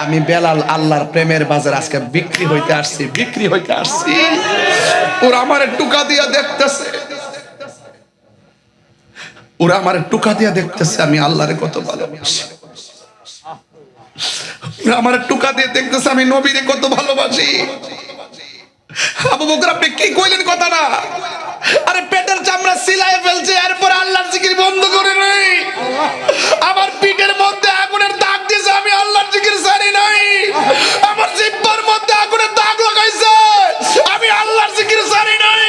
আমি বেলাল আল্লাহর প্রেমের বাজার আজকে বিক্রি হইতে আসছি। ওরা আমার টুকা দিয়া দেখতেছে আমি আল্লাহরে কত ভালোবাসি। ওরা আমার টুকা দিয়ে দেখতেছে আমি নবীরে কত ভালোবাসি। আবু বকর আপনি কি কইলেন কথাটা? আরে পেটের চামড়া সিলায় ফেলছে, এরপর আল্লাহর জিকির বন্ধ করে নাই। আমার পিঠের মধ্যে আগুনের দাগ দিয়েছে, আমি আল্লাহর জিকির ছাড়ি নাই। আমার জিহ্বার মধ্যে আগুনের দাগ লাগাইছে, আমি আল্লাহর জিকির ছাড়ি নাই।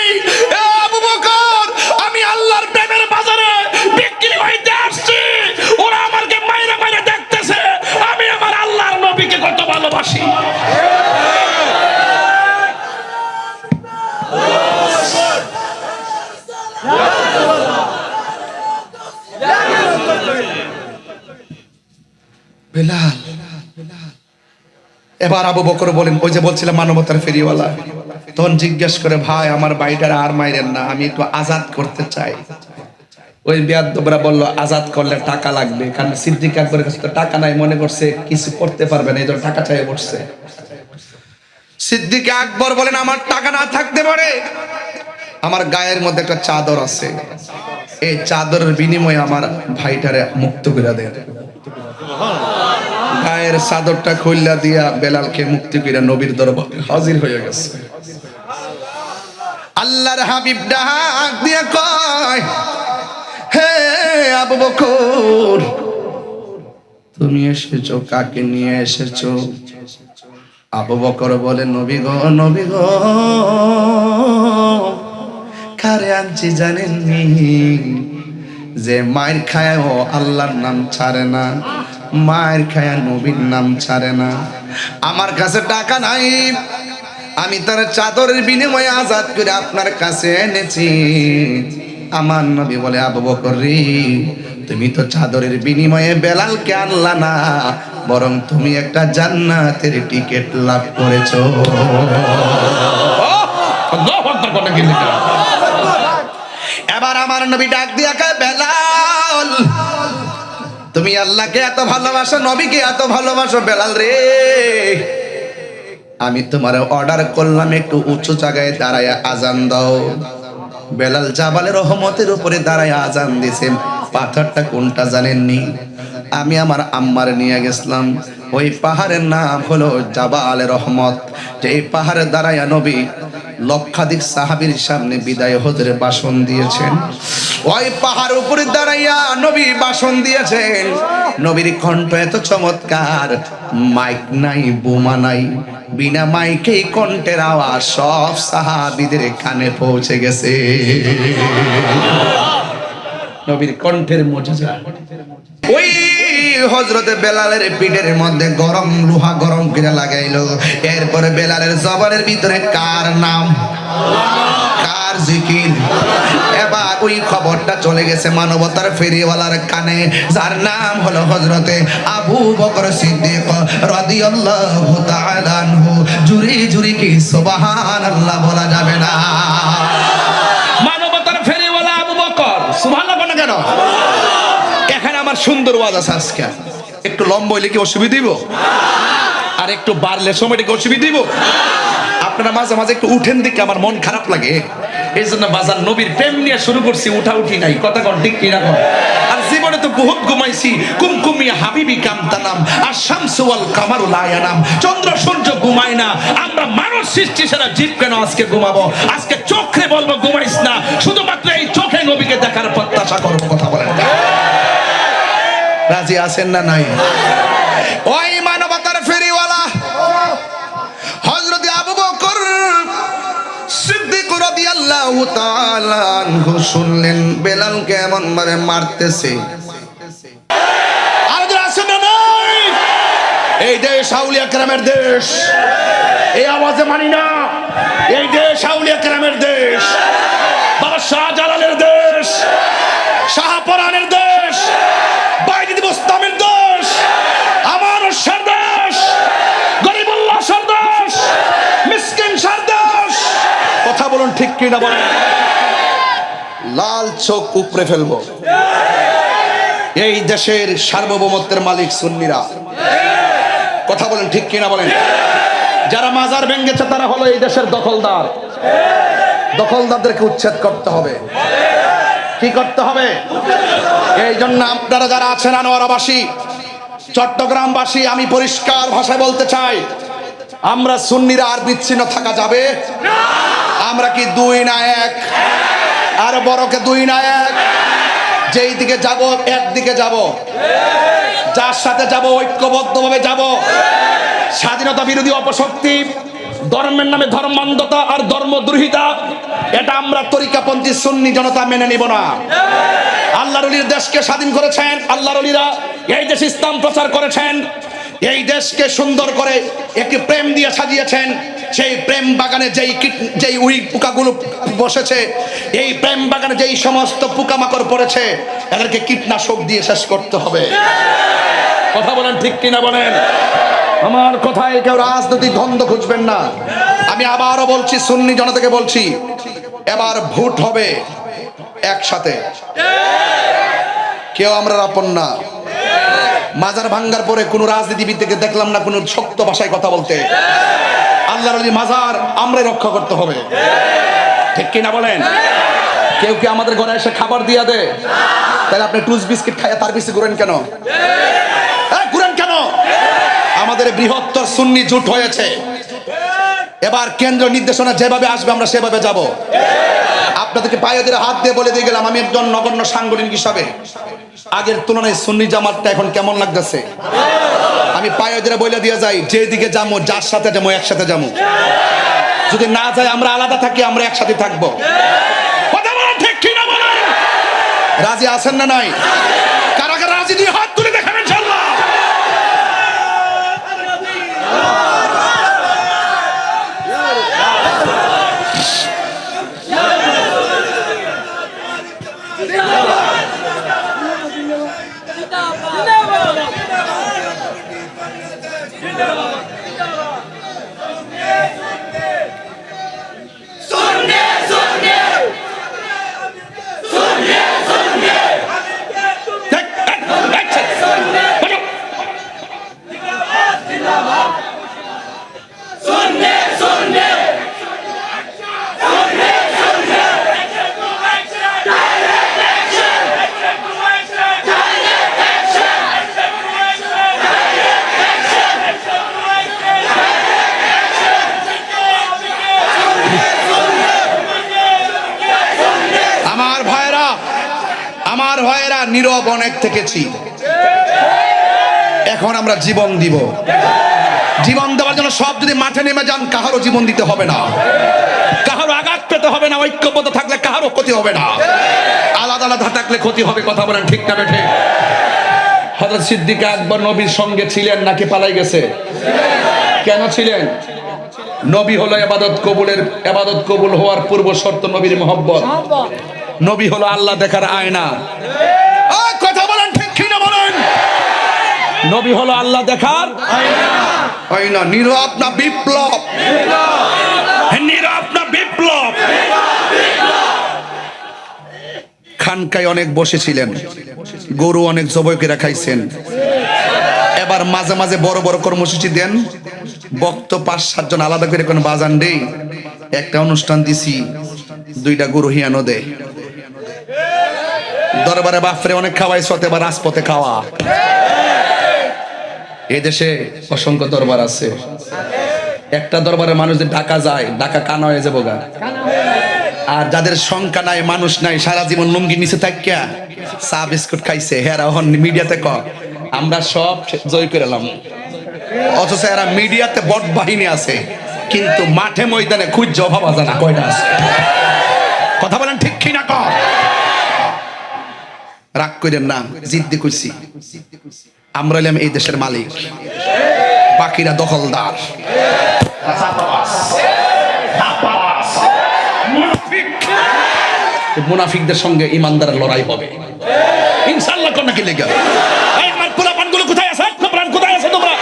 এ আবু বকর, আমি আল্লাহর প্রেমের বাজারে বিক্রি হইতে আসছি। ওরা আমাকে মাইরা মাইরা দেখতেছে আমি আমার আল্লাহর নবীকে কত ভালোবাসি। বেলাল, এবার আবু বকর বলেন, ওই যে বলছিলাম মানবতার ফেরিওয়ালা, তখন জিজ্ঞেস করে ভাই আমার বাড়িটার আর মাইরেন না, আমি একটু আজাদ করতে চাই। ওই বেয়াদবরা বলল আজাদ করলে টাকা লাগবে, কারণ সিদ্দিক আকবরের কাছে তো টাকা নাই, মনে করছে কিছু করতে পারবে না, এই জন্য টাকা চাই বসছে। সিদ্দিক আকবর বলেন আমার টাকা না থাকতে পারে, আমার গায়ের মধ্যে একটা চাদর আছে, এই চাদরের বিনিময়ে আমার ভাইটারে মুক্ত করে দেন। গায়ের চাদরটা খুললা দিয়া বেলালকে মুক্তি করে নবীর দরবারে হাজির হয়ে গেছে। আল্লাহর হাবিব ডাক দিয়া কয়, হে আবু বকর, তুমি এসেছো, কাকে নিয়ে এসেছো? আবু বকর বলে নবী গো, কারে আনছি জানেননি? যে মায়ের খায় ও আল্লাহর নাম ছাড়ে না, মায়ের খায়া নবীর নাম ছাড়ে না। আমার কাছে টাকা নাই, আমি তার চাদরের বিনিময়ে আজাদ করে আপনার কাছে এনেছি। আমার নবী বলে আবু বকর রে, তুমি তো চাদরের বিনিময়ে বেলালকে আনলা না, বরং তুমি একটা জান্নাতের টিকিট লাভ করেছো। এবার আমার নবী ডাক দিয়া কয়, বেলাল তুমি আল্লাহকে এত ভালোবাসো, নবীকে এত ভালোবাসো, বেলাল রে আমি তোমার অর্ডার করলাম একটু উঁচু জায়গায় দাঁড়ায় আজান দাও। বেলাল জাবালের রহমতের উপরে দাঁড়ায় আজান দিছে। পাথরটা কোনটা জানেননি? আমি আমার আম্মার নিয়ে গেছিলাম, ওই পাহাড়ের নাম হলো জাবালে রহমত। যে পাহাড়ে দাঁড়ায় নবী লক্ষাধিক সাহাবীর সামনে বিদায় হজরে ভাষণ দিয়েছেন। ওই পাহাড় উপরে দাঁড়াইয়া নবী ভাষণ দিয়েছেন। নবীর কণ্ঠ এত চমৎকার, মাইক নাই, বোমা নাই, বিনা মাইকেই কণ্ঠের আওয়াজ সব সাহাবীদের কানে পৌঁছে গেছে। নবীর কণ্ঠের মুজিজা। ওই হযরতে বেলালের পিঠের মধ্যে গরম লোহা গরম করে লাগাইলো। এরপরে বেলালের জবানের ভিতরে কার নাম, কার জিকির। এবার ওই খবরটা চলে গেছে মানবতার ফেরিওয়ালার কানে, যার নাম হলো হযরতে আবু বকর সিদ্দিক রাদিয়াল্লাহু তাআলা আনহু। জুরি জুরি কি সুবহানাল্লাহ বলা যাবে না? মানবতার ফেরিওয়ালা আবু বকর, সুবহানাল্লাহ বলে কেন? এখানে আমার সুন্দর ওয়াজ আছে আজকে, একটু লম্বা হইলে কি অসুবিধা দিব? আর একটু বাড়লে সময়টা কি অসুবিধা দিব? আপনারা মাঝে মাঝে একটু উঠেন দিকে আমার মন খারাপ লাগে, এই জন্য বাজার নবীর প্রেম নিয়ে শুরু করছি, উঠা উঠি নাই, কথা কন ঠিক কিনা কন? আর জীবনে তো বহুত ঘুমাইছি, কুমকুমি হাবিবি কামতানাম আর শামসু ওয়াল কামারু লা ইয়ানাম। চন্দ্র সূর্য ঘুমায় না, আমরা মানুষ সৃষ্টি ছাড়া জীব কেন আজকে ঘুমাবো? আজকে চোখে বলবো ঘুমাইস না, শুধুমাত্র এই চোখে নবীকে দেখার প্রত্যাশা করবো। কথা বলেন রাজি আছেন না নাই? ওই মানবতার ফেরিওয়ালা হযরত আবু বকর সিদ্দিক রাদিয়াল্লাহু তাআলা আনহু শুনলেন বেলাল কেমন ভাবে মারতেছে। আর আছেন না নাই? এই দেশ আউলিয়া কেরামের দেশ, এই আওয়াজে মানি না। এই দেশ আউলিয়া কেরামের দেশ, বাবা শাহজালালের দেশ, শাহপরানের দেশ, বাইজিদ বুস্তামের দেশ, আমার সরদেশ, গরিবুল্লাহ সরদেশ, মিসকিন সরদেশ। কথা বলুন ঠিক কি না বলেন? লাল চোখ উপরে ফেলবো। এই দেশের সার্বভৌমত্বের মালিক সুন্নিরা। কথা বলেন ঠিক কিনা বলেন? যারা মাজার ভেঙেছে তারা হলো এই দেশের দখলদার। দখলদারদেরকে উচ্ছেদ করতে হবে। কি করতে হবে? এই জন্য আপনারা যারা আছেন আনোয়ারাবাসী, চট্টগ্রামবাসী, আমি পরিষ্কার ভাষায় বলতে চাই, আমরা সুন্নিরা আর বিচ্ছিন্ন থাকা যাবে না। আমরা কি দুই না এক? আর বড়কে দুই না এক? যেই দিকে যাব একদিকে যাব, যার সাথে যাব ঐক্যবদ্ধভাবে যাব। স্বাধীনতা বিরোধী অপশক্তি, ধর্মের নামে ধর্মান্ধতা আর ধর্মদ্রোহিতা, এটা আমরা তরিকাপন্থী সুন্নি জনতা মেনে নিব না। আল্লাহর ওলির দেশকে স্বাধীন করেছেন, আল্লাহর ওলিরা এই দেশে ইসলাম প্রচার করেছেন, এই দেশকে সুন্দর করে একটি প্রেম দিয়ে সাজিয়েছেন। সেই প্রেম বাগানে যেই উই পোকাগুলো বসেছে, এই প্রেম বাগানে যেই সমস্ত পোকামাকড় পড়েছে, এদেরকে কীটনাশক দিয়ে শেষ করতে হবে। কথা বলেন ঠিক কিনা বলেন? আমার কথায় কেউ রাজনৈতিক দ্বন্দ্ব খুঁজবেন না। আমি আবারও বলছি, সুন্নি জনতাকে বলছি, এবার ভোট হবে একসাথে, কেউ আমরা আপন না। মাজার ভাঙ্গার পরে কোন রাজনীতিবিদকে দেখলাম না কোন শক্ত ভাষায় কথা বলতে। আল্লাহর ওলি মাজার আমরাই রক্ষা করতে হবে, ঠিক কিনা বলেন? কেউ কি আমাদের ঘরে এসে খাবার দিয়া দেয়? তাহলে আপনি টুস বিস্কিট খাইয়া তার পিছিয়ে ঘুরেন কেন? ঘুরেন কেন? আমাদের বৃহত্তর সুন্নি জোট হয়েছে, এবার কেন্দ্র নির্দেশনা যেভাবে আসবে আমরা সেভাবে যাব। আপনাদেরকে পায়ে ধরে হাত দিয়ে বলে দিয়ে গেলাম, আমি একজন নগণ্য সাংগঠনিক হিসাবে আগের তুলনায় সুন্নি জামাতটা এখন কেমন লাগতেছে আমি পায়ে ধরে বলে দিয়ে যাই, যেদিকে যাবো, যার সাথে যাবো, একসাথে যাবো। যদি না যাই, আমরা আলাদা থাকি, আমরা একসাথে থাকবো। কথা বলেন ঠিক কিনা বলেন? রাজি আছেন না নাই? কারা কারা রাজি দিয়ে হাত তুলে দেখাবেন ইনশাআল্লাহ। আমার ভাইয়েরা, নীরব অনেক থেকেছি, এখন আমরা জীবন দিব। জীবন দেওয়ার জন্য সব যদি মাঠে নেমে যান, কাহারও জীবন দিতে হবে না, কাহারও আঘাত পেতে হবে না, ঐক্যবদ্ধ থাকলে কাহারও ক্ষতি হবে না, আলাদা আলাদা থাকলে ক্ষতি হবে। কথা বলেন ঠিক না বেঠিক? হযরত সিদ্দিক আকবর নবীর সঙ্গে ছিলেন নাকি পালাই গেছে? কেন ছিলেন? নবী হলো ইবাদত কবুল হওয়ার পূর্ব শর্ত নবীর মহব্বত। নবী হলো আল্লাহ দেখার আয়না। কথা বলেন ঠিক কিনা বলেন? নবী হলো আল্লাহ দেখার আয়না। নীরব না বিপ্লব? নীরব না বিপ্লব? খানকায় অনেক বসেছিলেন, গরু অনেক জবাই করে খাইছেন। এবার মাঝে মাঝে বড় বড় কর্মসূচি দেন, বক্ত 5-7 জন আলাদা করে কোন বাজান দেই, একটা অনুষ্ঠান দিছি, 2টা গরু হিয়ানো দেয়। দরবারে বাফরে অনেক খাওয়াই, সতে বা রাজপথে খাওয়া। এই দেশে অসংখ্য দরবার আছে, একটা দরবারের মানুষ যে ঢাকা যায়, ঢাকা কানা হয়ে যাবো গা। আর যাদের সংখ্যা নাই, মানুষ নাই, সারা জীবন লুঙ্গি নিচে থাকিয়া চা বিস্কুট খাইছে, হেরা হন মিডিয়াতে আমরা সব জয় করে এলাম। অথচ এরা মিডিয়াতে বট বাহিনী আছে, কিন্তু মাঠে ময়দানে খুঁজ অভাব জানা কয়টা আছে। কথা বলেন ঠিক কিনা? রাগ করেন না, জিদ্দি কইছি। আমরা হলাম এই দেশের মালিক, বাকিরা দখলদার। মুনাফিকদের সঙ্গে ইমানদারের লড়াই হবে ইনশাআল্লাহ। কোন কি লেগে আমার পোলাপানগুলো কোথায় আছে? কোথায় আছে তোমরা?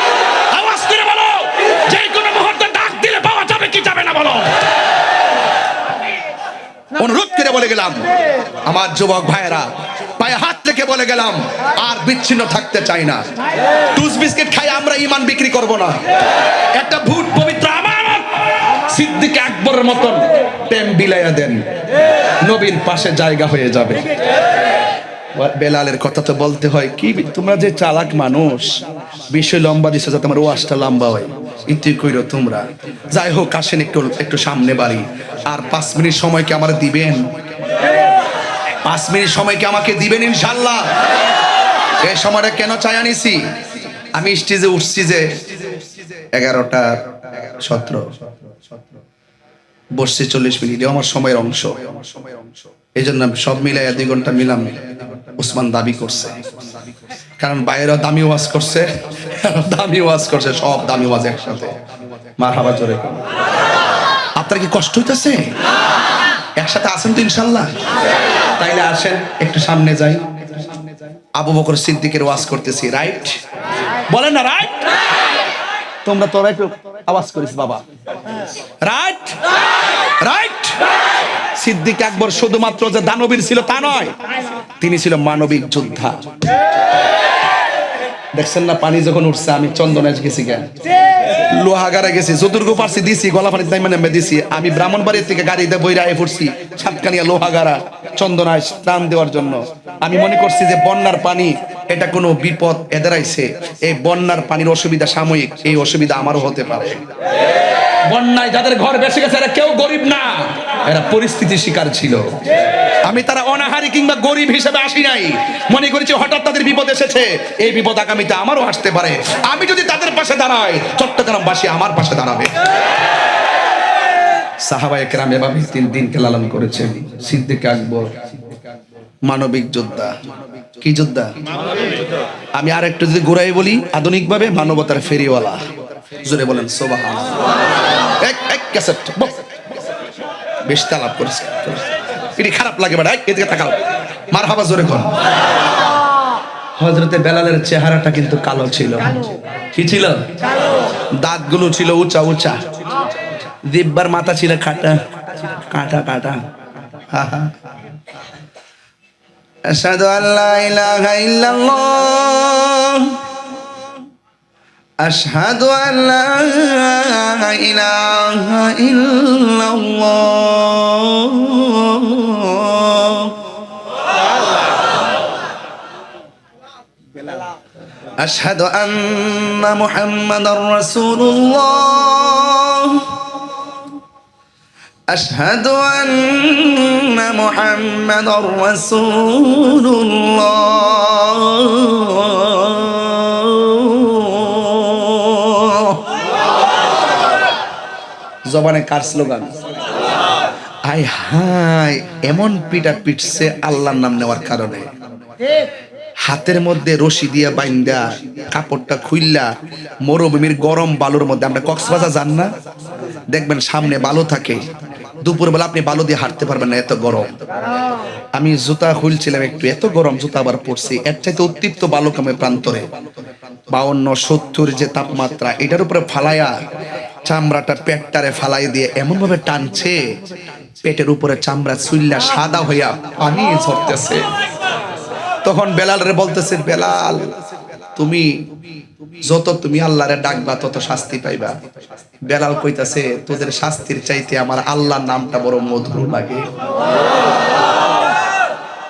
আওয়াজ করে বলো, যে কোনো মুহূর্তে ডাক দিলে পাওয়া যাবে কি যাবে না বলো। অনুরোধ করে বলে গেলাম, আমার যুবক ভাইয়েরা, পায়ে হাত থেকে বলে গেলাম, আর বিচ্ছিন্ন থাকতে চাই না। টুস বিস্কিট খাই আমরা ঈমান বিক্রি করব না। একটা ভূত পবিত্র আমানত সিদ্দিক আকবরের মতন প্রেম বিলাইয়া দেন, নবীর পাশে জায়গা হয়ে যাবে। বেলালের কথা তো বলতে হয়, কি তোমরা যে চালাক মানুষ, বিষয় লম্বা দিছো যাতে আমার ওয়াজটা লম্বা হয়, ইতি কইরো তোমরা। যাই হোক, আসেন একটু সামনে বাড়ি। আর 5 মিনিট সময় কি আমার দিবেন? 5 মিনিট সময় কি আমাকে দিবেন ইনশাআল্লাহ? এই সময়টা কেন চাই আনিছি, আমি স্টেজে উঠছি যে 11:17 বসছি 40 মিনিট, আমার সময়ের অংশ। এই জন্য সব মিলাই 2 ঘন্টা মিলাম। ওসমান দাবি করছে, কারণ বাইরে দামি ওয়াজ করছে, দামি ওয়াজ করছে, সব দামি ওয়াজ একসাথে। মারহাবা জোরে। আপনার কি কষ্ট হইতেছে? একসাথে আছেন তো ইনশাল্লাহ? তাইলে আসেন একটু সামনে যাই। আবু বকর সিদ্দিকের ওয়াজ করতেছি, রাইট? বলেন না রাইট? তোমরা তোরা একটু আওয়াজ করিস বাবা, রাইট? রাইট। সিদ্দিক আকবর শুধুমাত্র যে দানবীর ছিল তা নয়, তিনি ছিল মানবিক যোদ্ধা। দেখছেন না, পানি যখন উঠছে, আমি চন্দনায় গেছি, লোহাগাড়া গেছি, যতটুকু পারছি দিছি, গলা পানি নেমে দিছি। আমি ব্রাহ্মণবাড়ির থেকে গাড়িতে বইরা পড়ছি সাতকানিয়া লোহাগাড়া চন্দনায় স্নান দেওয়ার জন্য। আমি মনে করছি যে বন্যার পানি এটা কোনো বিপদ এদারাইছে, এই বন্যার পানির অসুবিধা সাময়িক, এই অসুবিধা আমারও হতে পারে। বন্যায় যাদের ঘর বেঁচে গেছে এরা কেউ গরিব না, এরা পরিস্থিতির শিকার ছিল। আমি তারা অনাহারি কিংবা গরিব হিসেবে আসি নাই, মনে করেছি হঠাৎ তাদের বিপদ এসেছে, এই বিপদ আগামীতে আমারও আসতে পারে। আমি যদি তাদের পাশে দাঁড়াই, চট্টগ্রামবাসী আমার পাশে দাঁড়াবে। সাহাবায়ে কেরাম এভাবে দিনকে লালন করেছেন। সিদ্দিক আকবর মানবিক যোদ্ধা। কি যোদ্ধা? আমি আর একটু যদি ঘুরাই বলি, আধুনিকভাবে মানবতার ফেরিওয়ালা। জোরে বলেন সুবহানাল্লাহ। এক ক্যাসেট বেশ তালাপ করেছে, এটি খারাপ লাগে বাড়া, এদিকে তাকাও। মারহাবা জোরে কোন। হযরতে বেলালের চেহারাটা কিন্তু কালো ছিল। কি ছিল? দাঁতগুলো ছিল উঁচা উঁচা, দিব্বার মাথা ছিল কাটা কাটা কাটা। আশহাদু আল্লা ইলাহা ইল্লাল্লাহ, আশহাদু আল্লা ইলাহা ইল্লাল্লাহ, আশহাদু আন্না মুহাম্মাদার রাসূলুল্লাহ, আশহাদু আন্না মুহাম্মাদার রাসূলুল্লাহ। জবানে কার স্লোগান? আয় হায়, এমন পিটা পিটছে আল্লাহর নাম নেওয়ার কারণে। হাতের মধ্যে রশি দিয়ে বাইন্দা কাপড়টা খুইল্লা মরুভূমির গরম বালুর মধ্যে, আমরা কক্সবাজার যান না, দেখবেন সামনে বালু থাকে, দুপুরবেলা আপনি বালু দিয়ে হাঁটতে পারবেন না, এত গরম। আমি জুতা খুলছিলাম একটু, এত গরম জুতা আবার পড়ছি। এর চাইতে উত্তপ্ত বালুকামে প্রান্তরে 52-70 যে তাপমাত্রা, এটার উপরে ফালাইয়া চামড়াটা পেটটারে ফালাই দিয়ে এমন ভাবে টানছে, পেটের উপরে চামড়া চুল্লা সাদা হইয়া পানি ঝরতেছে। তখন বেলালরে বলতেছে, বেলাল তুমি যত তুমি আল্লাহরে ডাকবা তত শাস্তি পাইবা। বেলাল কইতাছে, তোদের শাস্তির চাইতে আমার আল্লাহর নামটা বড় মধুর লাগে।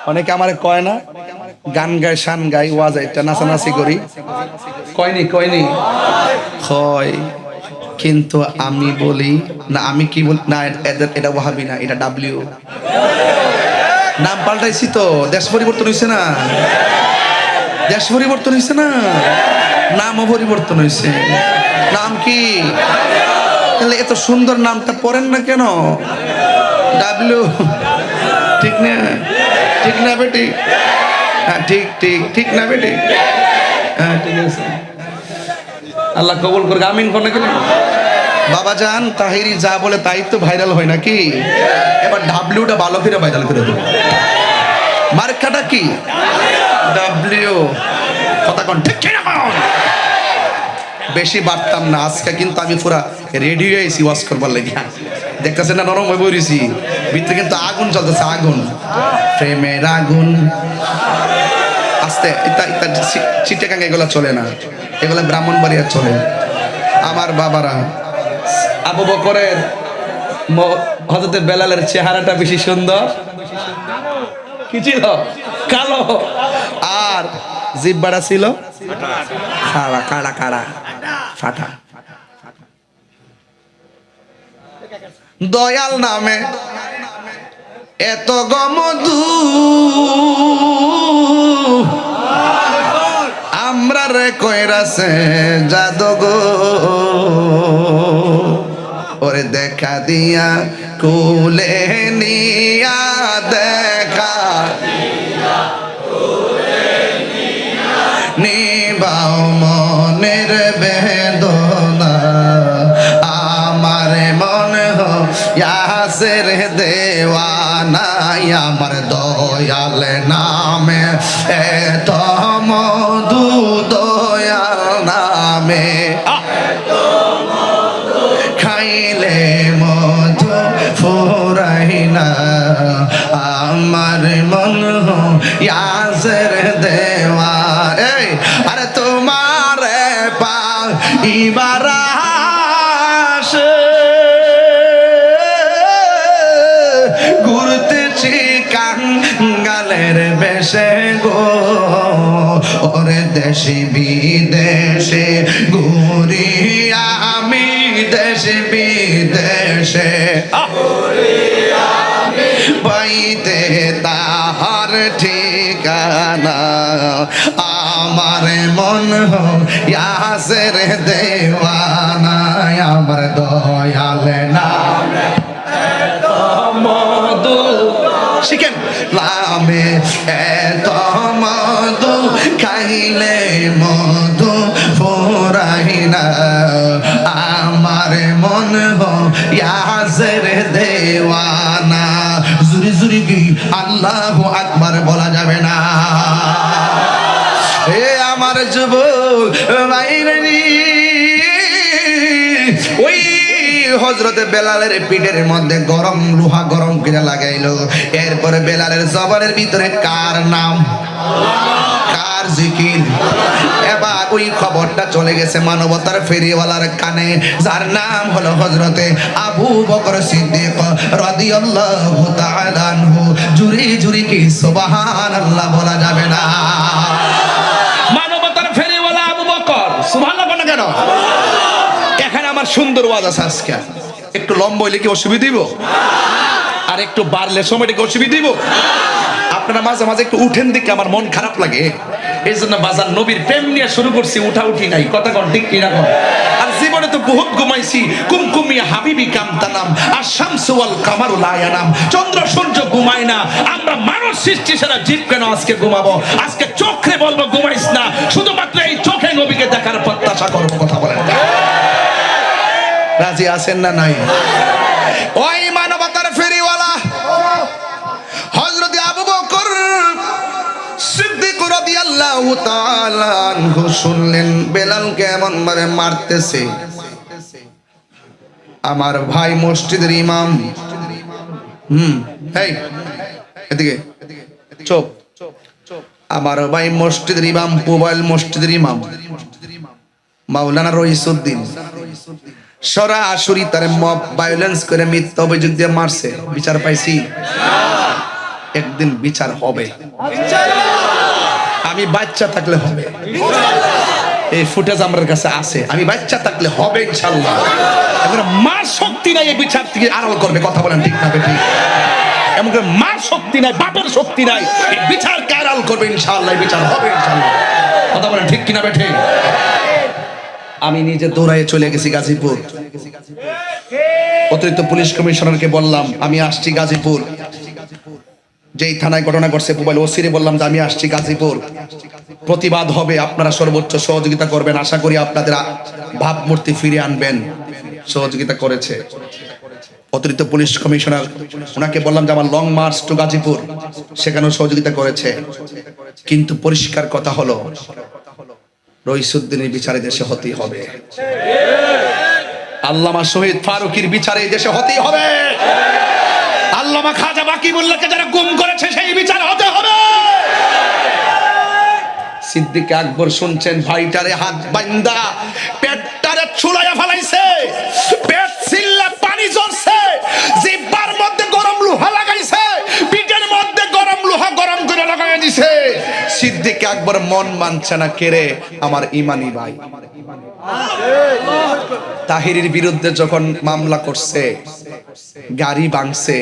অনেকে আমারে কয় না, গান গায় শান গাই ওয়াজ এটা নাচানাচি করি, কয়নি কয়নি হয়, কিন্তু আমি বলি না, আমি কি বলি না, এটা ওয়াহাবি না, এটা ডাব্লিউ। নাম পাল্টাইছি তো, দেশ পরিবর্তন হয়েছে না, দেশ পরিবর্তন হয়েছে না, নামও পরিবর্তন হয়েছে। নাম কি? তাহলে এত সুন্দর নামটা পড়েন না কেন? ডাব্লিউ। ঠিক না? ঠিক না বেটি? হ্যাঁ ঠিক ঠিক ঠিক না বেটি? হ্যাঁ ঠিক আছে, আল্লাহ কবুল করুক, আমিন কোন কেন। বাবা জান তাহিরি যা বলে তাই তো ভাইরাল হয় নাকি? এবার ডাব্লিউটা ভালো করে ভাইরাল করে দেবো। মার্কাটা কি? ডাব্লিউ। কথা কোন ঠিক কিনা কোন? বেশি বাড়তাম না আজকে, কিন্তু আমি পুরা রেডি হয়েছি ওয়াজ করবার লাগি। দেখতেছেন না, নরম হয়ে বইছি, ভিতরে কিন্তু আগুন জ্বলতেছে, আগুন, প্রেমের আগুন। আস্তে ইতা ইতা চিটাগাং এগুলো চলে না, এগুলো ব্রাহ্মণবাড়িয়া চলে। আমার বাবারা, আবু বকরের হযরতে বেলালের চেহারাটা বেশি সুন্দর, কি ছিল? কালো, আর জিহ্বাটা ছিল খাড়া কাড়া কাড়া ফাটা। দয়াল নামে এত গমধু আমরা রে কইরাছে জাদু গো, ওরে দেখা দিয়া কুলে নিয়া, দেখা নিবাও মনের বেদনা, আমার মন ইয়াসের দেওয়ানা, আমার দয়াল নামে এত মধু, দয়াল নামে খাইলে মধু ফুরাই না, আমার মন ইয়াসের দেওয়া। এই আরে তোমার পা ইবারা ঘুরতেছি কাঙ্গালের বেশে গো, ওরে দেশে বিদেশে ঘুরি আমি, দেশে বিদেশে পাইতে তাহার ঠিকানা, আমার মন ইয়াসের দেওয়ানা, আমার দয়াল নামে মধু শিখেন নামে এত মধু খাইলে মধু ফুরাই না, আমার মন ইয়াসের দেওয়ানা। জুরি জুরি কি আল্লাহু আকবার বলা যাবে না? এ আমার যুবক ভাইরা, ওই হযরতে বেলালের পিঠের মধ্যে গরম লোহা গরম করে লাগাইলো, এরপরে বেলালের জবানের ভিতরে কার নাম, কার জিকির। এবার ওই খবরটা চলে গেছে মানবতার ফেরিওয়ালার কানে, যার নাম হলো হযরতে আবু বকর সিদ্দিক রাদিয়াল্লাহু তাআলা আনহু। জুরি জুরি কি সুবহানাল্লাহ বলা যাবে না? মানবতার ফেরিওয়ালা আবু বকর, সুবহানাল্লাহ বলা কেন? এখানে আমার সুন্দর ওয়াজ আছে আজকে, একটু লম্বা হইলে কি অসুবিধা দিব? আর একটু বাড়লে সময়টা কি অসুবিধা দিব? আপনারা মাঝে মাঝে একটু উঠেন দিকে আমার মন খারাপ লাগে, এই জন্য বাজার নবীর প্রেম নিয়ে শুরু করছি, উঠা উঠি নাই, কথা কন ঠিক কিনা কন? আর জীবনে তো বহুত ঘুমাইছি, কুমকুমিয়া হাবিবি কামতানাম, আর শামসু ওয়াল কামারু লা ইয়ানাম, চন্দ্র সূর্য ঘুমায় না, আমরা মানুষ সৃষ্টি ছাড়া জীব কেন আজকে ঘুমাবো? আজকে চোখে বলবো ঘুমাইস না, শুধুমাত্র এই চোখে নবীকে দেখার প্রত্যাশা করবো। কথা বলেন, রাজি আছেন না নাই? ওই মানবতার ফেরিওয়ালা হযরত আবু বকর সিদ্দিক রাদিয়াল্লাহু তাআলা আনহু শুনলেন বেলাল কেমন ভাবে মারতেছে। আমার ভাই মসজিদের ইমাম, এই এদিকে চুপ, আমার ভাই মসজিদের ইমাম, পুবাইল মসজিদের ইমাম মাওলানা রইসউদ্দিন সরাসরি তার মব ভায়োলেন্স করে মিথ্যা অভিযোগ দিয়ে মারছে। বিচার পাইছি? একদিন বিচার হবে, আমি বাচ্চা থাকলে হবে, এই ফুটেজ আমার কাছে আছে, আমি বাচ্চা থাকলে হবে ইনশাআল্লাহ। এখন মার শক্তি নাই এই বিচার থেকে আড়াল করবে। কথা বলেন ঠিক না বেঠিক? এমন করে মার শক্তি নাই, বাপের শক্তি নাই, এই বিচারকে আড়াল করবে ইনশাআল্লাহ, এই বিচার হবে ইনশাআল্লাহ। কথা বলেন ঠিক কিনা বেঠিক? আমি নিজে দৌড়ায় চলে গেছি গাজীপুর, অতিরিক্ত পুলিশ কমিশনারকে বললাম আমি আসছি গাজীপুর, যেই থানায় ঘটনা ঘটছে মোবাইল ওসিরে বললাম যে আমি আসছি গাজীপুর, প্রতিবাদ হবে, আপনারা সর্বোচ্চ সহযোগিতা করবেন, আশা করি আপনাদের ভাবমূর্তি ফিরিয়ে আনবেন। সহযোগিতা করেছে অতিরিক্ত পুলিশ কমিশনার, ওনাকে বললাম যে আমার লং মার্চ টু গাজীপুর, সেখানেও সহযোগিতা করেছে। কিন্তু পরিষ্কার কথা হলো রইসউদ্দিনের বিচারে দেশে হতেই হবে, আল্লামা শহীদ ফারুকীর বিচারে দেশে হতেই হবে, আল্লামা খাজা বাকিবুল্লাহকে যারা গুম করেছে সেই বিচার হতে হবে। সিদ্দিক আকবর শুনছেন ভাইটারে হাত বাইন্দা পেটটারে ছুলাইয়া ফেলাইছে, পেট ছিল্লা পানি ঝরছে, জিহ্বার মধ্যে গরম লোহা লাগাইছে, পিঠের মধ্যে গরম লোহা গরম করে লাগাইয়া দিছে। সিদ্দিক আকবর মন মানছে না, কেরে আমার ইমানি ভাই তাহিরির বিরুদ্ধে যখন মামলা করছে, গাড়ি ভাঙছে,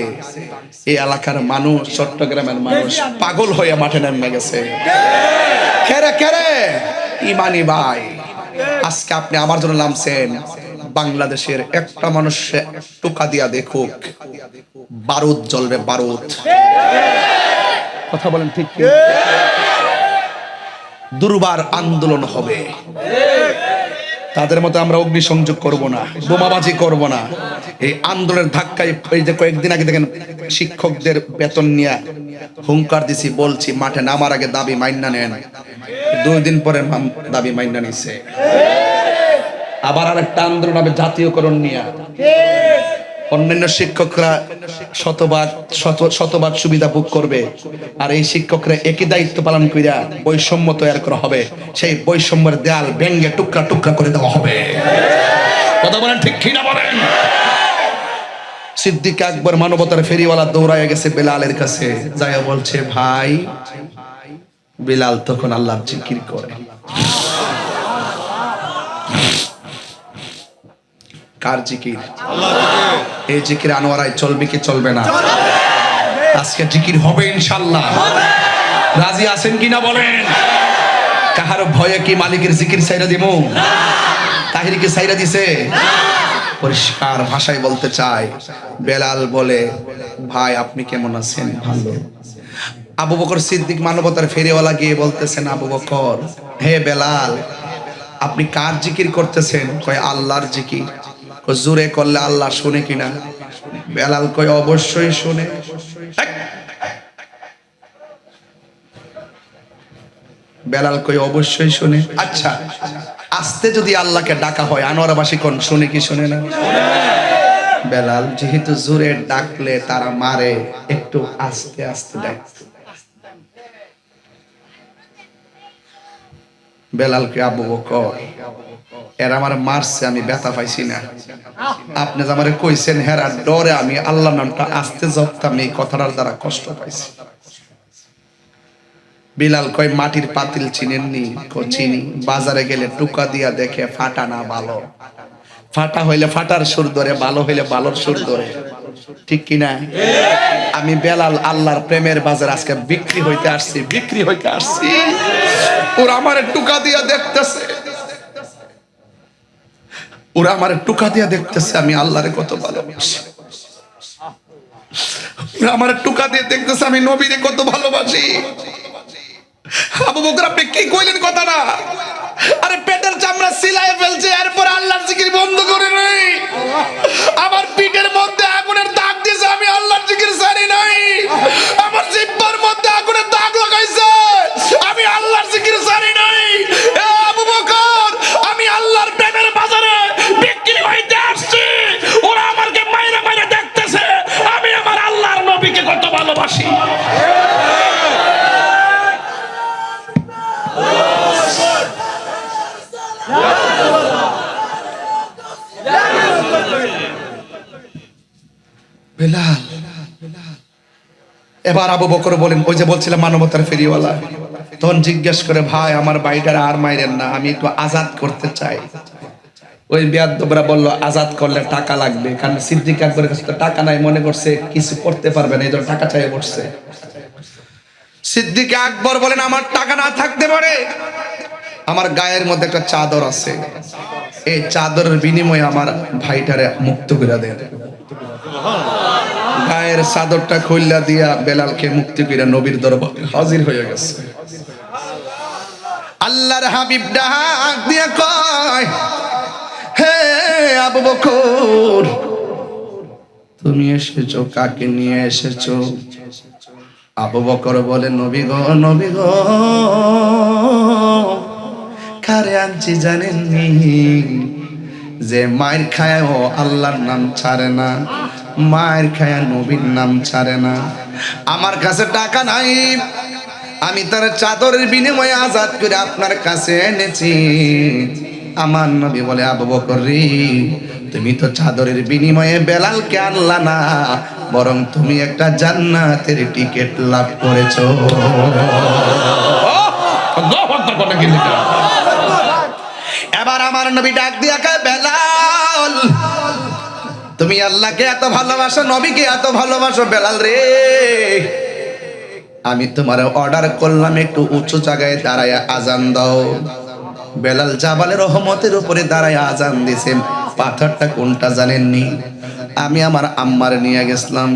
এই এলাকার মানুষ, চট্টগ্রামের মানুষ পাগল হয়ে মাঠে নেমে গেছে। কেরে কেরে ইমানি ভাই, আজকে আপনি আমার জন্য নামছেন, বাংলাদেশের একটা মানুষ টোকা দিয়া দেখুক, বারুদ জ্বলবে, বারুদ। কথা বলেন ঠিক কি? দুর্বার আন্দোলন হবে, তাদের মতো আমরা অগ্নিসংযোগ করব না, বোমাবাজি করব না। এই আন্দোলনের ধাক্কায় এই যে কয়েকদিন আগে দেখেন শিক্ষকদের বেতন নিয়ে হুঙ্কার দিছি, বলছি মাঠে নামার আগে দাবি মাইন্না নেন, 2 দিন পরে দাবি মাইন্না নিছে। আবার আরেকটা আন্দোলন হবে জাতীয়করণ নিয়ে, অন্যান্য শিক্ষকরা শতভাগ সুবিধা ভোগ করবে, আর এই শিক্ষকরা একই দায়িত্ব পালন কইরা বৈষম্য তৈরি করা হবে, সেই বৈষম্যের দেয়াল ভেঙে টুকরা টুকরা করে দেওয়া হবে। কথা বলেন ঠিক কি না বলেন? সিদ্দিক আকবর মানবতার ফেরিওয়ালা দৌড়ায় গেছে বেলালের কাছে, যায় বলছে ভাই। বেলাল তখন আল্লাহর জিকির করে। কার জিকির? এই জিকির আনোয়ারায় চলবে কি চলবে না? আজকে জিকির হবে ইনশাআল্লাহ। রাজি আছেন কিনা বলেন? কাহার ভয়ে কি মালিকের জিকির ছাইরা দিমু? তাহির কি ছাইরা দিছে? পরিষ্কার ভাষায় বলতে চাই, বেলাল বলে ভাই আপনি কেমন আছেন? ভালো। আবু বকর সিদ্দিক মানবতার ফেরিওয়ালা গিয়ে বলতেছেন, আবু বকর, হে বেলাল, আপনি কার জিকির করতেছেন? কয় আল্লাহর জিকির। জোরে করলে আল্লাহ শুনে কিনা? বেলাল কয় অবশ্যই শুনে। বেলাল কয় অবশ্যই শুনে। আচ্ছা, আস্তে যদি আল্লাহকে ডাকা হয়, আনোয়ারবাসী কোন শুনে কি শুনে না? বেলাল যেহেতু জোরে ডাকলে তারা মারে, একটু আস্তে আস্তে ডাক। বেলালকে আবু বকর, এরা আমার মারছে, আমি ব্যথা পাইছি না। আপনি যে আমারে কইছেন হেরা ডরে আমি আল্লাহর নামটা আস্তে জপতাম, এই কথাটার দ্বারা কষ্ট পাইছি। বিলাল কয় মাটির পাতিল চিনেননি? চিনি। বাজারে গেলে টুকা দিয়া দেখে ফাটা না ভালো, ফাটা হইলে ফাটার সুর ধরে, ভালো হইলে ভালোর সুর ধরে, ঠিক কিনা? আমি বেলাল আল্লাহর প্রেমের বাজার আজকে বিক্রি হইতে আসছি, বিক্রি হইতে আসছি। ওরা আমারে টুকা দিয়া দেখতেছে, ওরা আমারে টুকা দিয়া দেখতেছে আমি আল্লাহরে কত ভালোবাসি। ওরা আমারে টুকা দিয়ে দেখতেছে আমি নবীরে কত ভালোবাসি। আবু বকর আপনি কি কইলেন কথা না? আরে পেটের চামড়া সিলাই ফেলছে, এরপর আল্লাহর জিকির বন্ধ করে নাই। আমার পিঠের মধ্যে আগুনের দাগ দিয়েছে, আমি আল্লাহর জিকির ছাড়ি নাই। আমার জিহ্বার মধ্যে আগুনের দাগ লাগাইছে, আমি আল্লাহর জিকির ছাড়ি নাই। এ আবু বকর, আমি আল্লাহর প্রেমের বাজারে বিক্রি হইতে আসছি। ওরা আমাকে মাইরা মাইরা দেখতেছে আমি আমার আল্লাহর নবীকে কত ভালোবাসি। বেলাল, এবার আবু বকর বলেন, ওই যে বলছিলাম মানবতার ফেরিওয়ালা, তখন জিজ্ঞেস করে ভাই আমার বাইটার আর মাইরেন না, আমি একটু আজাদ করতে চাই। ওই বেয়াদবরা বলল আজাদ করলে টাকা লাগবে, কারণ সিদ্দিক আকবরের কাছে তো টাকা নাই, মনে করছে কিছু করতে পারবে না, এই জন্য টাকা চাইয়ে বসছে। সিদ্দিক আকবর বলেন আমার টাকা না থাকতে পারে, আমার গায়ের মধ্যে একটা চাদর আছে, এই চাদরের বিনিময়ে আমার ভাইটারে মুক্ত করে দেন। গায়ের চাদরটা খুললা দিয়া বেলালকে মুক্তি করে নবীর দরবারে হাজির হয়ে গেছে। আল্লাহর হাবিব ডাক দিয়া কয়, হে আবু বকর, তুমি এসেছো, কাকে নিয়ে এসেছো? আবু বকর বলে, নবী গো, নবী গো, কারে আনছি জানেননি? যে মায়ের খায় ও আল্লাহর নাম ছাড়ে না, মায়ের খায় নবীর নাম ছাড়ে না। আমার কাছে টাকা নাই, আমি তার চাদরের বিনিময়ে আজাদ করে আপনার কাছে এনেছি। আমার নবী বলে, আবু বকর রে, তুমি তো চাদরের বিনিময়ে বেলালকে আনলা না, বরং তুমি একটা জান্নাতের টিকিট লাভ করেছো। এবার আমার নবী ডাক দিয়া কয়, বেলাল, তুমি আল্লাহকে এত ভালোবাসো, নবীকে এত ভালোবাসো বেলাল রে, আমি তোমার অর্ডার করলাম একটু উঁচু জায়গায় দাঁড়ায় আজান দাও। বেলাল জাবালের রহমতের উপরে দাঁড়ায় আজান দিছেন। পাথরটা কোনটা জানেননি? আমি আমার আম্মার নিয়ে গেছিলাম,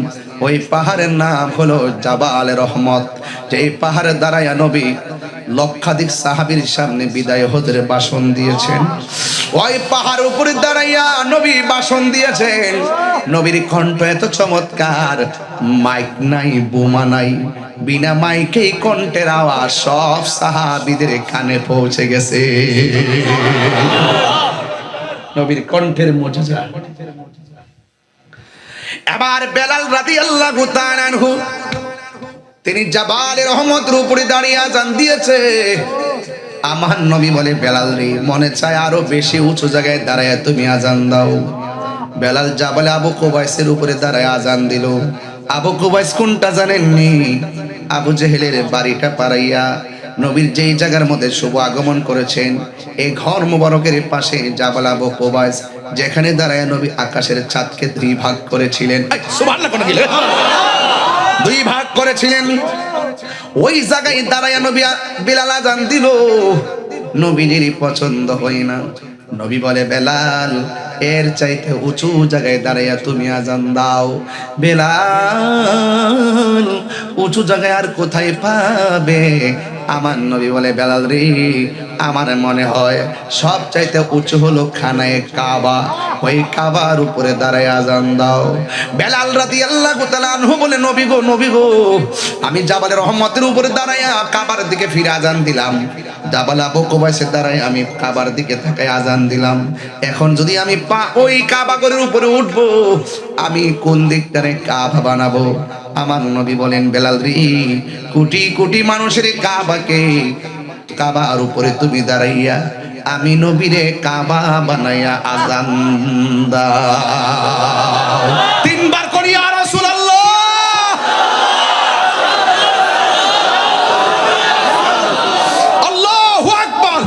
ওই পাহাড়ের নাম হলো জাবালে রহমত। যে পাহাড়ে দাঁড়ায় নবী লক্ষাধিক সাহাবীর সামনে বিদায় হজরে ভাষণ দিয়েছেন। ওই পাহাড় উপরে দাঁড়াইয়া নবী ভাষণ দিয়েছেন। নবীর কণ্ঠ এত চমৎকার, মাইক নাই, বোমা নাই, বিনা মাইকেই কণ্ঠের আওয়াজ সব সাহাবীদের কানে পৌঁছে গেছে। নবীর কণ্ঠের মুজিজা। এবার বেলাল রাদিয়াল্লাহু তাআলা আনহু তিনি জাবালে রহমতের উপরে দাঁড়িয়ে আজান দিয়েছে। আমার নবী বলে, বেলাল রে, মনে চায় আরো বেশি উঁচু জায়গায় দাঁড়ায় তুমি আজান দাও। বেলাল জাবালে আবু কুবাইসের উপরে দাঁড়ায় আজান দিল। আবু কুবাইস কোনটা জানেননি? আবু জেহেলের বাড়িটা পাড়াইয়া নবীর যেই জায়গার মধ্যে শুভ আগমন করেছেন, এই ঘর মুবারকের পাশে জাবাল আবু কুবাইস, যেখানে দাঁড়ায় নবী আকাশের চাঁদকে দুই ভাগ করেছিলেন। সুবহানাল্লাহ, কোন গিলে দুই ভাগ করেছিলেন। ওই জায়গায় দাঁড়ায় নবী বেলাল আজান দিল। নবীর পছন্দ হয় না। নবী বলে, বেলাল, এর চাইতে উঁচু জায়গায় দাঁড়াইয়া তুমি আজান দাও। বেলাল উঁচু জায়গায় আর কোথায় পাবে? আমার নবী বলে, বেলাল রে, আমার মনে হয় সব চাইতে উঁচু হলো খানায়ে কাবা, ওই কাবার উপরে দাঁড়ায় আজান দাও। বেলাল রাদিয়াল্লাহু তাআলা আনহু বলে, নবী গো, নবী গো, আমি জাবালে রহমতের উপরে দাঁড়াইয়া কাবার দিকে ফিরে আজান দিলাম। জাবাল আবু কুবাইসের দাঁড়ায় আমি কাবার দিকে তাকায় আজান দিলাম। এখন যদি আমি ওই কাবা ঘরের উপরে উঠবো, আমি কোন দিকটারে কাবা বানাবো? আমার নবী বলেন, বেলাল রে, কোটি কোটি মানুষের কাবাকে, কাবার উপরে তুমি দাঁড়াইয়া আমি নবীরে কাবা বানাইয়া আজান দাও। তিনবার করি ইয়া রাসূলুল্লাহ। আল্লাহু আকবার।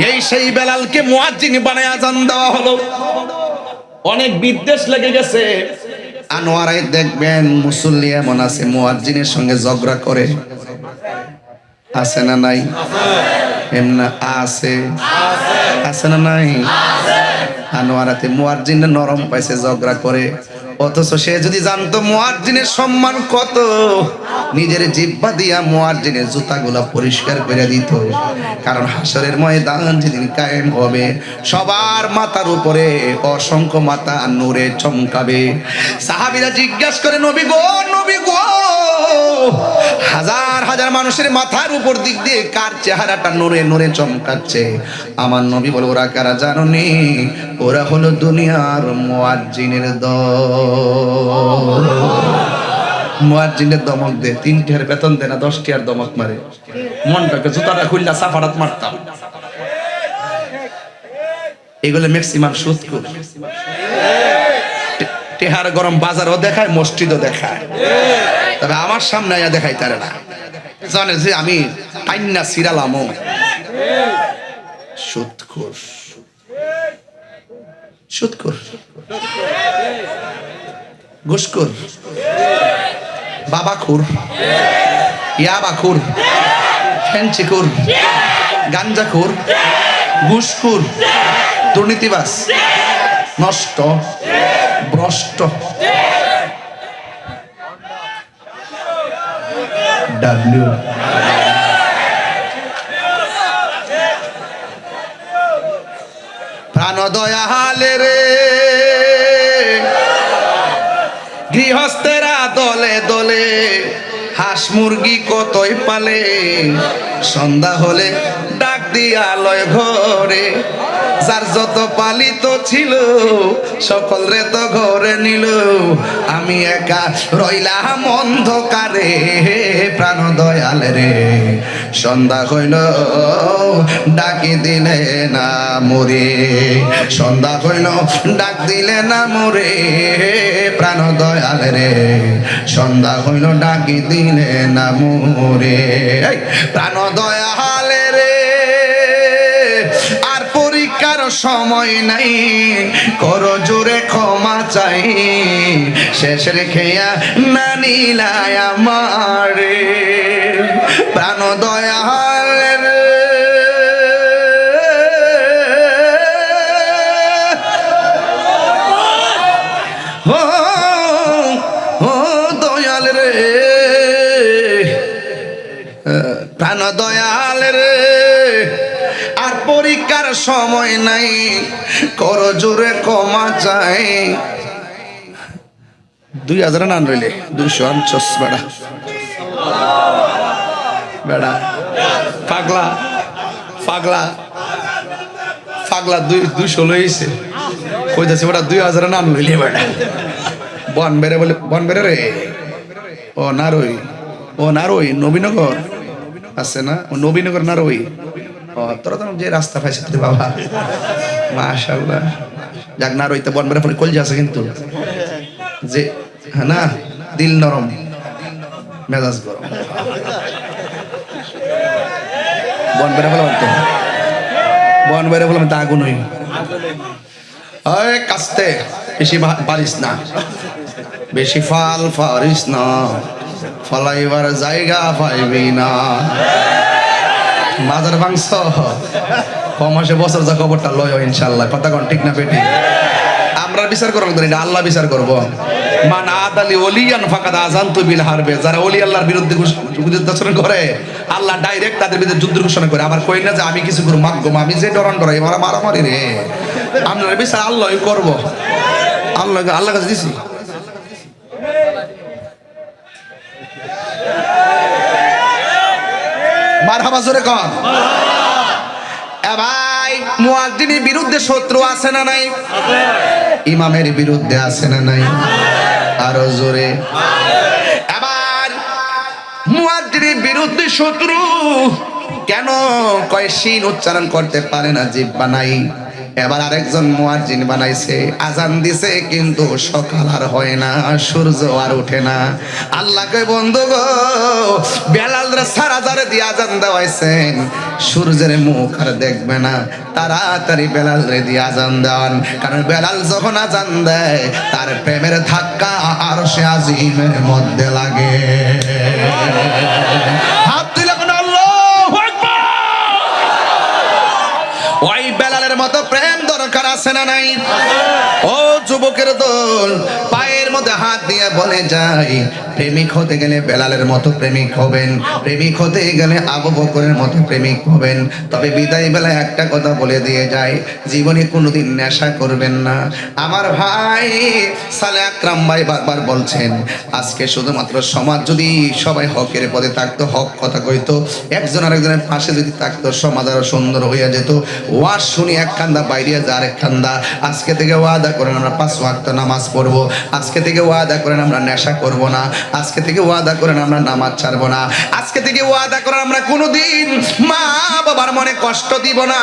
এই সেই বেলালকে মুয়াজ্জিন বানায় আজান দেওয়া হলো। অনেক বিদ্বেষ লেগে গেছে। আনোয়ারায় দেখবেন মুসল্লি এমন আছে মুয়াজ্জিনের সঙ্গে ঝগড়া করে, আছে না নাই? এমনা আছে, আছে না নাই? আনোয়ারাতে মুয়াজ্জিন নরম পাইছে, ঝগড়া করে। অথচ সে যদি জানতো মুয়াজ্জিনের সম্মান কত, নিজের জিহ্বা দিয়া মুয়াজ্জিনের জুতাগুলা পরিষ্কার করে দিত। কারণ হাসরের ময়দান যেদিন কায়েম হবে, সবার মাথার উপরে অসংখ্য মাথা নূরে চমকাবে। সাহাবীরা জিজ্ঞাসা করে, নবী গো, নবী গো, হাজার হাজার মানুষের মাথার উপর দিক দিয়ে কার চেহারাটা নূরে নূরে চমকাচ্ছে? আমার নবী বলে, ওরা কারা জানো নি? ওরা হলো দুনিয়ার মুয়াজ্জিনের দল। মুয়াজ্জিনের দমক দে, 3 টাকার বেতন দেয় না, 10 টাকার দমক মারে। মনটাকে জুতাটা খুললা সাফারাত মারতাম। এগুলো ম্যাক্সিমাম সুদখোর। টেহার গরম বাজারও দেখায়, মসজিদও দেখায়, তবে আমার সামনে আয়া দেখাই তারে না। জানে যে আমি আইনা সিরালামো। সুদখোর, সুদখোর, ঘুষখোর, বাবাখোর, ইয়াবাখোর, ফেঞ্চিখোর, গাঞ্জাখোর, ঘুষখোর, দুর্নীতিবাজ, নষ্ট, ভ্রষ্ট, ডাব্লিউ। প্রাণ দয়ালে রে, গৃহস্থেরা দলে দলে হাঁস মুরগি কতই পালে, সন্ধ্যা হলে ডাক দিয়া লয় ঘরে, যার যত পালিত ছিল সকল রে তো ঘরে নিল, আমি একা রইলাম অন্ধকারে প্রাণ দয়াল রে। সন্ধ্যা হইল ডাকি দিলে না মরে, সন্ধ্যা হইল ডাক দিলে না মরে প্রাণ দয়াল রে, সন্ধ্যা হইল ডাকি দিলে না মরে প্রাণ দয়াল রে। আর পরীক্ষার সময় নাই, করো জোরে ক্ষমা চাই, শেষ রেখেয়া না নিলায় আমারে প্রাণ দয়াল রে। ও দয়াল রে, প্রাণ দয়াল রে। আর পরীক্ষার সময় নাই, করো জোরে ক্ষমা চাই। 2000 নান রইলে 250 বেড়া বেড়া পাগলা পাগলা পাগলা 200 লইছে কইতাছে বেড়া 2000 নান রইলে বেড়া বন বেড়ে বলে বন বেড়ে রে। ও নারই, ও নারই নবীনগর আছে না, ও নবীনগর নারই। ও তোরা তো যে রাস্তা পাইছে তুই বাবা, মাশাআল্লাহ। যাক নারইতে বন বেড়ে ফলে কলজা আছে কিন্তু, যে হ্যাঁ না, দিল নরম মেজাজ গরম। বন বেড়ে ফেলাম তো, বন বেড়ে ফেলাম তা আগুন হই। কাস্তে বেশি পারিস না, বেশি ফাল পারিস না, ফলাইবার জায়গা পাইবি না। মাজার মাংস কমাসে বছর যা খবরটা লয় ইনশাল্লাহ। কথা কোন ঠিক না বেটি? আমরা বিচার করব না, আল্লাহ বিচার করব। মান আদালি ওলিয়ান ফাকাদ আযানতু বিল হারবে। যারা ওলি আল্লাহর বিরুদ্ধে আচরণ করে, আল্লাহ ডাইরেক্ট তাদের বিরুদ্ধে যুদ্ধ ঘোষণা করে। আবার কই না যে আমি কিছু করব, মাগো আমি যে ডরান ডরাই মারা মারামারি রে। আমরা বিচার আল্লাহই করব, আল্লাহ কাছে দিছি। মারহাবা জোরে কর। ভাই মুয়াজ্জিনের বিরুদ্ধে শত্রু আছে না নাই? ইমামের বিরুদ্ধে আছে না নাই? আরো জোরে। আবার মুয়াজ্জিনের বিরুদ্ধে শত্রু কেন? কয় শিন উচ্চারণ করতে পারে না, জিহ্বা নাই। এবার আরেকজন মুয়াজ্জিন বানাইছে, আজান দিছে কিন্তু সকাল আর হয় না, সূর্য আর ওঠে না। আল্লাহ কয় বন্ধু গো, বেলালরা সারা জারে দিয়ে আজান দেওয়াইছেন, সূর্যের মুখ আর দেখবে না, তাড়াতাড়ি বেলাল রে দিয়ে আজান দেওয়ান। কারণ বেলাল যখন আজান দেয় তার প্রেমের ধাক্কা আরশে আজিমের মধ্যে লাগে। হাত তুলে কোন আল্লাহু আকবার। ওই বেলালের মতো প্রেম দরকার আছে না নাই? ও যুবকের দল, পায়ের মধ্যে হাত দিয়ে বলে যায়, প্রেমিক হতে গেলে বেলালের মতো প্রেমিক হবেন, প্রেমিক হতে গেলে আবু বকরের মতো প্রেমিক হবেন। তবে বিদায় বেলায় একটা কথা বলে দিয়ে যায়, জীবনে কোনোদিন নেশা করবেন না। আমার ভাই সালে আকরাম ভাই বারবার বলছেন, আজকে শুধুমাত্র সমাজ যদি সবাই হকের পথে থাকতো, হক কথা কইতো, একজন আরেকজনের পাশে যদি থাকতো, সমাজ আরো সুন্দর হইয়া যেত। ওয়াজ শুনি এক কান্দা, বাইরে যা আরেক কান্দা। আজকে থেকে ওয়াদা করেন আমরা 5 ওয়াক্ত নামাজ পড়বো। আজকে থেকে ওয়াদা করেন আমরা নেশা করব না। আজকে থেকে ওয়াদা করেন আমরা নামাজ ছাড়বো না। আজকে থেকে ওয়াদা করেন আমরা কোনোদিন মা বাবার মনে কষ্ট দিব না।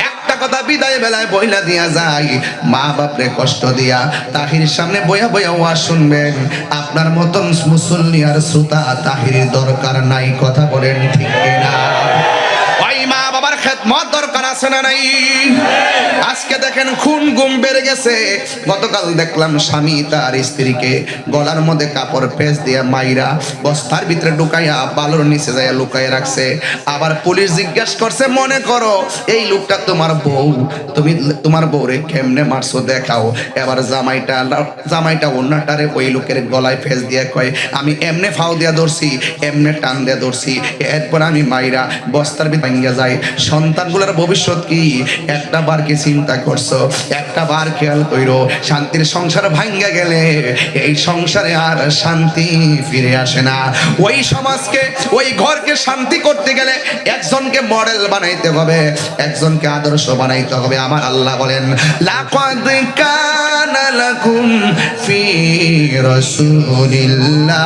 একটা কথা বিদায় বেলায় বইলা দিয়া যায়, মা বাপরে কষ্ট দিয়া তাহির সামনে বইয়া বইয়া ওয়াজ শুনবেন। আপনার মতন মুসল্লি আর শ্রোতা তাহিরের দরকার নাই। কথা বলেন ঠিক কিনা? ওই মা বাবার খেদমত দরকার আছে না নাই? আজকে দেখেন খুন গুম বেড়ে গেছে। গতকাল দেখলাম স্বামী তার স্ত্রীকে গলার মধ্যে কাপড় পেঁচ দিয়া মাইরা বস্তার ভিতরে ঢুকাইয়া বালুর নিচে যাইয়া লুকাইয়া রাখছে। আবার পুলিশ জিজ্ঞাসা করছে, মনে করো এই লোকটা তোমার বউ, তুমি তোমার বউরে কেমনে মারছো দেখাও। এবার জামাইটা অন্যটারে ওই লোকের গলায় পেঁচ দিয়া কয়, আমি এমনে ফাও দিয়া ধরছি, এমনে টান দিয়া ধরছি, এরপর আমি মাইরা বস্তার ভিতরে ভাঙ্গা যাই। সন্তানগুলোর ভবিষ্যৎ ভবিষ্যৎ কি? একটা বার কি চিন্তা করছো? একটা বার খেয়াল কইরো, শান্তির সংসার ভাঙ্গা গেলে এই সংসারে আর শান্তি ফিরে আসে না। ওই সমাজকে, ওই ঘরকে শান্তি করতে গেলে একজনকে মডেল বানাইতে হবে, একজনকে আদর্শ বানাইতে হবে। আমার আল্লাহ বলেন, লাকাদ কানা লাকুম ফি রাসূলিল্লাহি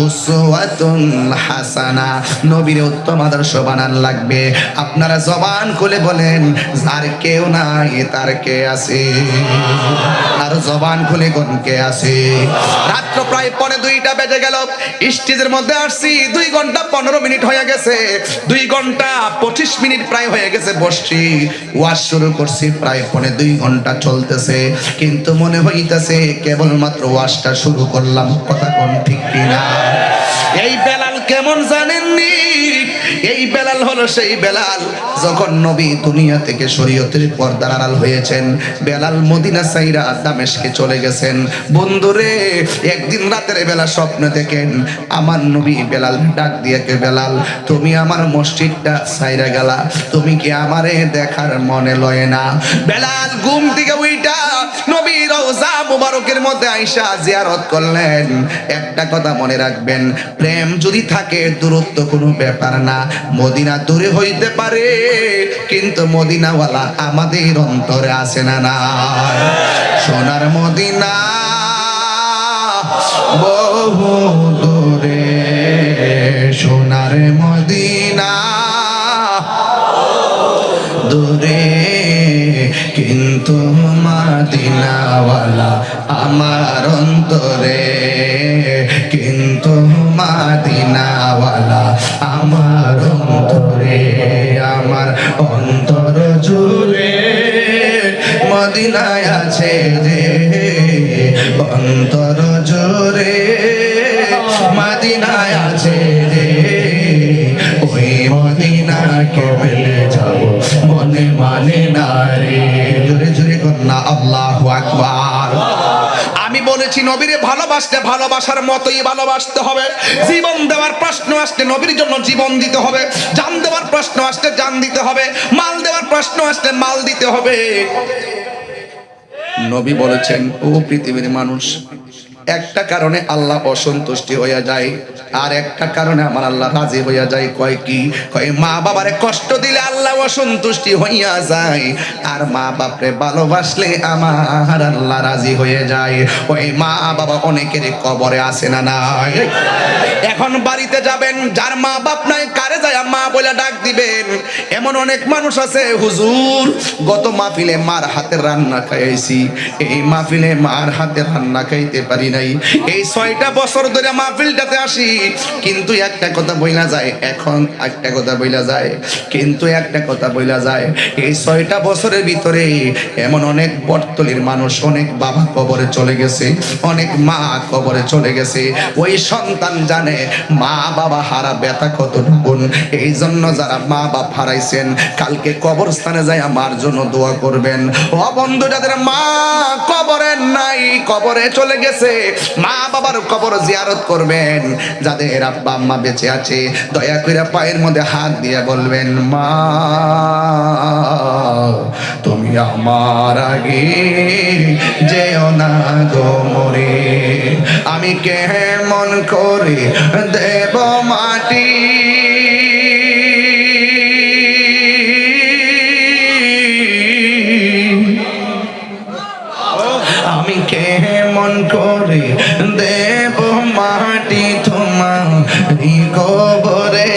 উসওয়াতুন হাসানা। নবীর উত্তম আদর্শ বানান লাগবে। আপনারা জবান খুলে বলেন, যার কেউ নাই তার কে আছে? আর জবান খুলে কোন কে আছে? রাত্র প্রায় 2:45 বেজে গেল। স্টেজের মধ্যে আসছি 2 ঘন্টা 15 মিনিট হয়ে গেছে, 2 ঘন্টা 25 মিনিট প্রায় হয়ে গেছে বসছি। ওয়াজ শুরু করছি, প্রায় 2 ঘন্টা চলতেছে, কিন্তু মনে হইতেছে কেবলমাত্র ওয়াজটা শুরু করলাম। কথা কোন ঠিক কিনা? এই বেলাল কেমন জানেননি? এই বেলাল হলো সেই বেলাল যখন নবী দুনিয়া থেকে শরীয়তের পর্দার আড়াল হয়েছেন। বেলাল মদিনা সাইরা দামেস্কে চলে গেছেন। বন্ধুরে, একদিন রাতের বেলা স্বপ্ন দেখেন আমার নবী বেলাল ডাক দিয়ে, কে বেলাল, তুমি আমার মসজিদটা সাইরা গেলা, তুমি কি আমারে দেখার মনে লয় না? বেলাল ঘুম থেকে উইটা নবী রওজা মুবারকের মধ্যে আয়েশা জিয়ারত করলেন। একটা কথা মনে রাখবেন, প্রেম যদি থাকে দূরত্ব কোনো ব্যাপার না। মদিনা দূরে হইতে পারে, কিন্তু মদিনাওয়ালা আমাদের অন্তরে আছে না নাই? সোনার মদিনা বহু দূরে, সোনার মদিনা দূরে, কিন্তু মদিনাওয়ালা আমার অন্তরে, কিন্তু মদিনাওয়ালা আমার অন্তরে, আমার অন্তর জুড়ে মদিনায় আছে রে, অন্তর জুড়ে মদিনায় আছে রে, ওই মদিনাকে পেলে যাব মনে মানে না রে। জোরে জোরে কন্যা আল্লাহু আকবার। আমি বলেছি নবীরে ভালোবাসতে ভালোবাসার মতোই ভালোবাসতে হবে। জীবন দেওয়ার প্রশ্ন আসলে নবীর জন্য জীবন দিতে হবে, জান দেওয়ার প্রশ্ন আসলে জান দিতে হবে, মাল দেওয়ার প্রশ্ন আসলে মাল দিতে হবে। নবী বলেছেন, ও পৃথিবীর মানুষ, একটা কারণে আল্লাহ অসন্তুষ্টি হইয়া যায়, আর একটা কারণে আমার আল্লাহ রাজি হইয়া যায়। কয় কি? কয় মা বাবারে কষ্ট দিলে আল্লাহ অসন্তুষ্টি হইয়া যায়, আর মা বাপরে ভালোবাসলে আমার আল্লাহ রাজি হয়ে যায়। ওই মা বাবা অনেকের কবরে আছে না নাই? এখন বাড়িতে যাবেন, যার মা বাপ নাই, কারে যায় মা বলে ডাক দিবেন। এমন অনেক মানুষ আছে, হুজুর গত মাহফিলে মার হাতের রান্না খাইছি, এই মাহফিলে মার হাতের রান্না খাইতে পারি নাই। এই 6টা বছর ধরে মাহফিলটাতে আসি, কিন্তু একটা কথা বইলা যায়, এখন একটা কথা বইলা যায়, কিন্তু একটা কথা বইলা যায়, এই 6টা বছরের ভিতরে এমন অনেক বটতলির মানুষ, অনেক বাবা কবরে চলে গেছে, অনেক মা কবরে চলে গেছে। ওই সন্তান জানে মা বাবা হারা ব্যথা কতটুকুন। এই জন্য যারা মা বাপ হারাইছেন, কালকে কবরস্থানে যায় আমার জন্য দোয়া করবেন। ও বন্ধু, যাদের মা কবরে নাই, কবরে চলে গেছে, মা বাবার কবর জিয়ারত করবেন। যাদের আব্বা আম্মা বেঁচে আছে, দয়া করে পায়ের মধ্যে হাত দিয়ে বলবেন, মা তুমি আমার আগে যেও না গো মরে, আমি কেমন করে দেব মাটি, আমি কেমন করে দেব মাটি তোমার কবরে,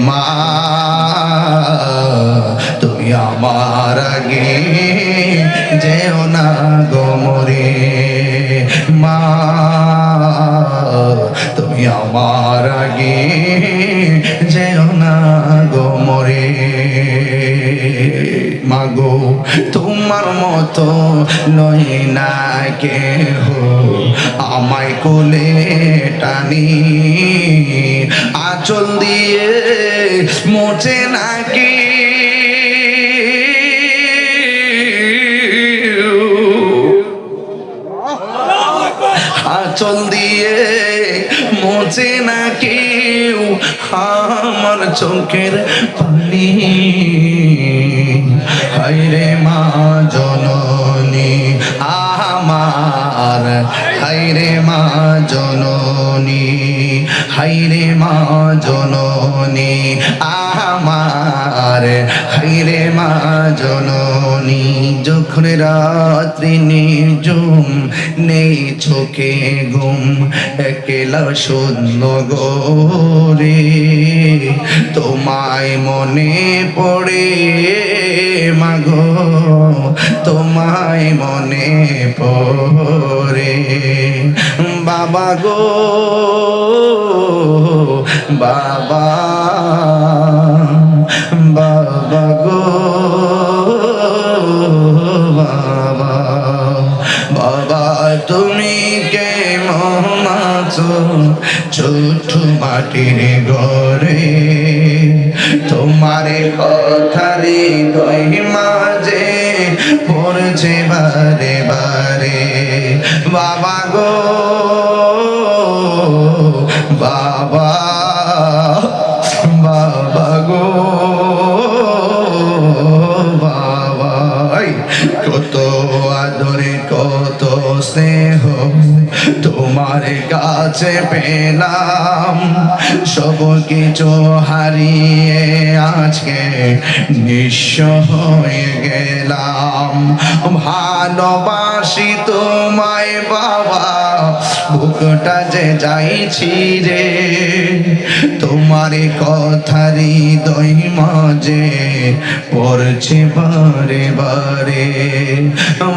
মা তুমি আমার আগে যেও না গো মরে, মা তুমি আমার আগে যেও না গো মরে। মাগো তোমার মতো নয় না কেহ, আমায় কোলে টানি, আঁচল দিয়ে মোচে নাকি, আঁচল দিয়ে মোচে না কেউ আমার চোখের পানি, হায়রে মা জননী আমার, হায়রে মা জননী, হায়রে মা জননী আমার, হায়রে মা জননী। যখন রাত্রি নিঝুম নেই চোখে ঘুম, একলা শূন্য গোরে তোমায় মনে পড়ে মাগো, তোমায় মনে পড়ে বাবা গো বাবা, বাবা গো বাবা, বাবা তুমি কেমন আছো ছোট মাটির ঘরে, তোমার কথার হৃদয় মাঝে পড়ছে বারে বারে বাবা গো বাবা, বাবা গো বাবা। কত আদরে কত স্নেহ তোমার কাছে পেলাম, সব কিছু হারিয়ে আজকে নিঃস্ব হয়ে গেলাম। ভালোবাসি তোমায় বাবা, বুকটা যে যাইছি রে, তোমার কথার হৃদয় মাঝে পড়ছে বারে বারে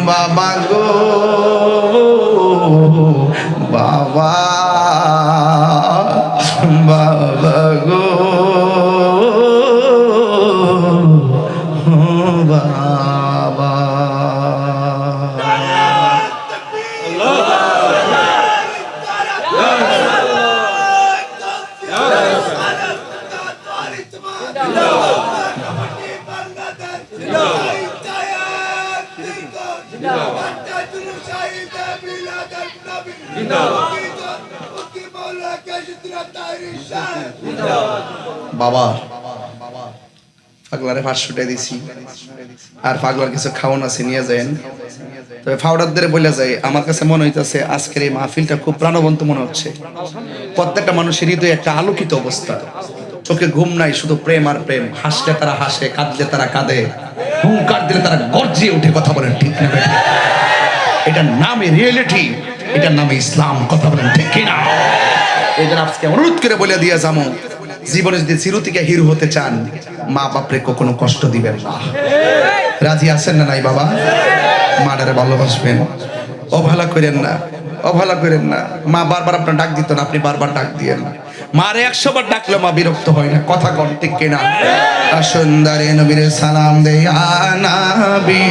বাবা গো বাবা, বাবা গো বাবা। বাবা পাগলারে 500 টাকা দিছি, আর পাগলার কিছু খাওয়ান আছে নিয়ে যান। তবে ফাউডারদের বলে যায়, আমার কাছে মনে হইতেছে আজকের এই মাহফিলটা খুব প্রাণবন্ত মনে হচ্ছে। প্রত্যেকটা মানুষের হৃদয়ে একটা আলোকিত অবস্থা, চোখে ঘুম নাই, শুধু প্রেম আর প্রেম। হাসলে তারা হাসে, কাঁদলে তারা কাঁদে, হুঙ্কার দিলে তারা গর্জিয়ে উঠে কথা বলেন, ঠিক না? এটার নামে রিয়েলিটি, এটার নামে ইসলাম, কথা বলেন ঠিক কিনা? এই জন্য আজকে অনুরোধ করে বলে দিয়ে যাবো, জীবনে যদি চিরতিকে হিরো হতে চান, মা বাপরে কখনো কষ্ট দিবেন না। রাজি আছেন না নাই বাবা? মাটারে ভালোবাসবেন, অবহেলা করেন না, অবহেলা করেন না। মা বারবার আপনার ডাক দিত না, আপনি বারবার ডাক দিয়েন না। মারে 100 বার ডাকলে মা বিরক্ত হয় না, কথা কন ঠিক কিনা? সুন্দরে নবীর সালাম দেয়া নবী